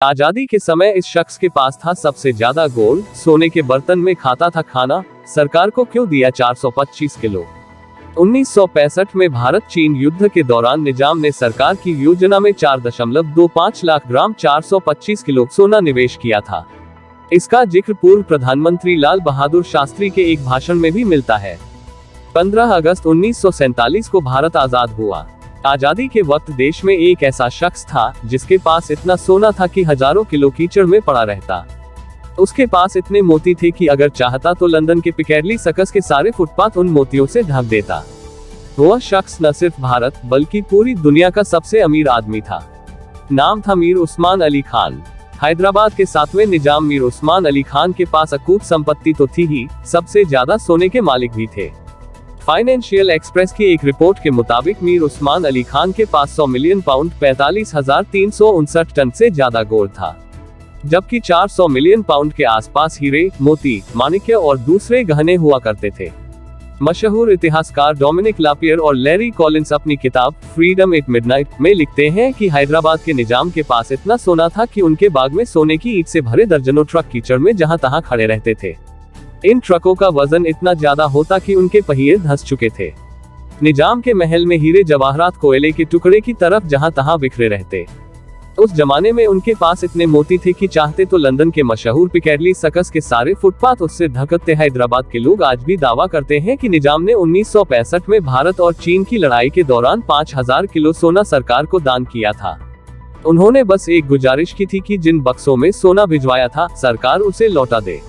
आजादी के समय इस शख्स के पास था सबसे ज्यादा गोल्ड, सोने के बर्तन में खाता था खाना, सरकार को क्यों दिया 425 किलो। 1965 में भारत चीन युद्ध के दौरान निजाम ने सरकार की योजना में 4.25 लाख ग्राम 425 किलो सोना निवेश किया था। इसका जिक्र पूर्व प्रधानमंत्री लाल बहादुर शास्त्री के एक भाषण में भी मिलता है। 15 अगस्त 1947 को भारत आजाद हुआ। आजादी के वक्त देश में एक ऐसा शख्स था जिसके पास इतना सोना था कि हजारों किलो कीचड़ में पड़ा रहता। उसके पास इतने मोती थे कि अगर चाहता तो लंदन के पिकैडली सर्कस के सारे फुटपाथ उन मोतियों से ढक देता। वह शख्स न सिर्फ भारत बल्कि पूरी दुनिया का सबसे अमीर आदमी था। नाम था मीर उस्मान अली खान। हैदराबाद के 7वें निजाम मीर उस्मान अली खान के पास अकूत संपत्ति तो थी ही, सबसे ज्यादा सोने के मालिक भी थे। फाइनेंशियल एक्सप्रेस की एक रिपोर्ट के मुताबिक मीर उस्मान अली खान के पास 100 मिलियन पाउंड 45,359 टन से ज्यादा गोल्ड था, जबकि 400 मिलियन पाउंड के आसपास हीरे, मोती, माणिक्य और दूसरे गहने हुआ करते थे। मशहूर इतिहासकार डोमिनिक लापियर और लैरी कॉलिंस अपनी किताब फ्रीडम एट मिडनाइट में लिखते हैं कि हैदराबाद के निजाम के पास इतना सोना था कि उनके बाग में सोने की ईंट से भरे दर्जनों ट्रक कीचड़ में जहां तहां खड़े रहते थे। इन ट्रकों का वजन इतना ज्यादा होता कि उनके पहिए धंस चुके थे। निजाम के महल में हीरे जवाहरात कोयले के टुकड़े की तरफ जहां तहां बिखरे रहते। उस जमाने में उनके पास इतने मोती थे कि चाहते तो लंदन के मशहूर पिकैडली सर्कस के सारे फुटपाथ उससे ढकते। हैदराबाद के लोग आज भी दावा करते हैं कि निजाम ने 1965 में भारत और चीन की लड़ाई के दौरान 5000 किलो सोना सरकार को दान किया था। उन्होंने बस एक गुजारिश की थी कि जिन बक्सों में सोना भिजवाया था सरकार उसे लौटा दे।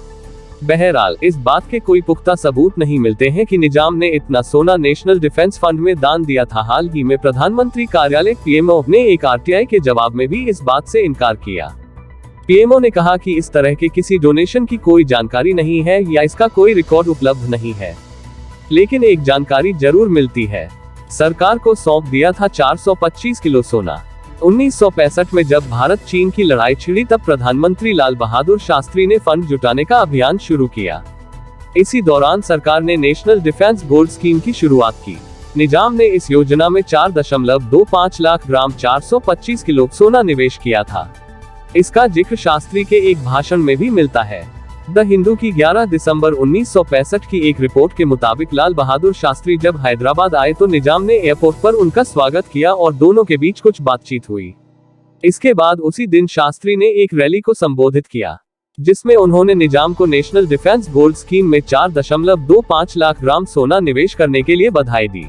बहरहाल इस बात के कोई पुख्ता सबूत नहीं मिलते हैं कि निजाम ने इतना सोना नेशनल डिफेंस फंड में दान दिया था। हाल ही में प्रधानमंत्री कार्यालय पीएमओ ने एक आरटीआई के जवाब में भी इस बात से इनकार किया। पीएमओ ने कहा कि इस तरह के किसी डोनेशन की कोई जानकारी नहीं है या इसका कोई रिकॉर्ड उपलब्ध नहीं है, लेकिन एक जानकारी जरूर मिलती है। सरकार को सौंप दिया था 425 किलो सोना। 1965 में जब भारत चीन की लड़ाई छिड़ी तब प्रधानमंत्री लाल बहादुर शास्त्री ने फंड जुटाने का अभियान शुरू किया। इसी दौरान सरकार ने नेशनल डिफेंस गोल्ड स्कीम की शुरुआत की। निजाम ने इस योजना में 4.25 लाख ग्राम 425 किलो सोना निवेश किया था। इसका जिक्र शास्त्री के एक भाषण में भी मिलता है। द हिंदू की 11 दिसंबर 1965 की एक रिपोर्ट के मुताबिक लाल बहादुर शास्त्री जब हैदराबाद आए तो निजाम ने एयरपोर्ट पर उनका स्वागत किया और दोनों के बीच कुछ बातचीत हुई। इसके बाद उसी दिन शास्त्री ने एक रैली को संबोधित किया, जिसमें उन्होंने निजाम को नेशनल डिफेंस गोल्ड स्कीम में 4.25 लाख ग्राम सोना निवेश करने के लिए बधाई दी।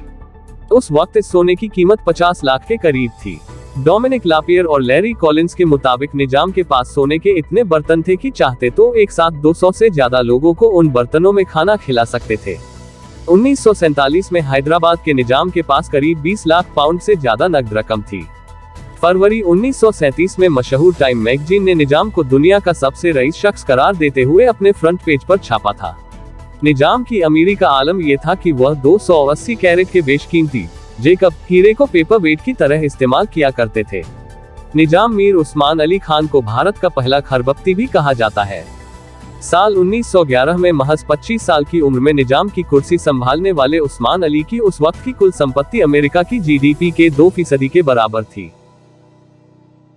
उस वक्त इस सोने की कीमत 50 लाख के करीब थी। डोमिनिक लापियर और लैरी कॉलिंस के मुताबिक निजाम के पास सोने के इतने बर्तन थे कि चाहते तो एक साथ 200 से ज्यादा लोगों को उन बर्तनों में खाना खिला सकते थे। 1947 में हैदराबाद के निजाम के पास करीब 20 लाख पाउंड से ज्यादा नकद रकम थी। फरवरी 1937 में मशहूर टाइम मैगजीन ने निजाम को दुनिया का सबसे रईस शख्स करार देते हुए अपने फ्रंट पेज पर छापा था। निजाम की अमीरी का आलम यह था कि वह 280 कैरेट के बेशकीमती जेकब हीरे को पेपर वेट की तरह इस्तेमाल किया करते थे। निजाम मीर उस्मान अली खान को भारत का पहला खरबप्ती भी कहा जाता है। साल 1911 में महज 25 साल की उम्र में निजाम की कुर्सी संभालने वाले उस्मान अली की उस वक्त की कुल संपत्ति अमेरिका की जीडीपी के 2% के बराबर थी।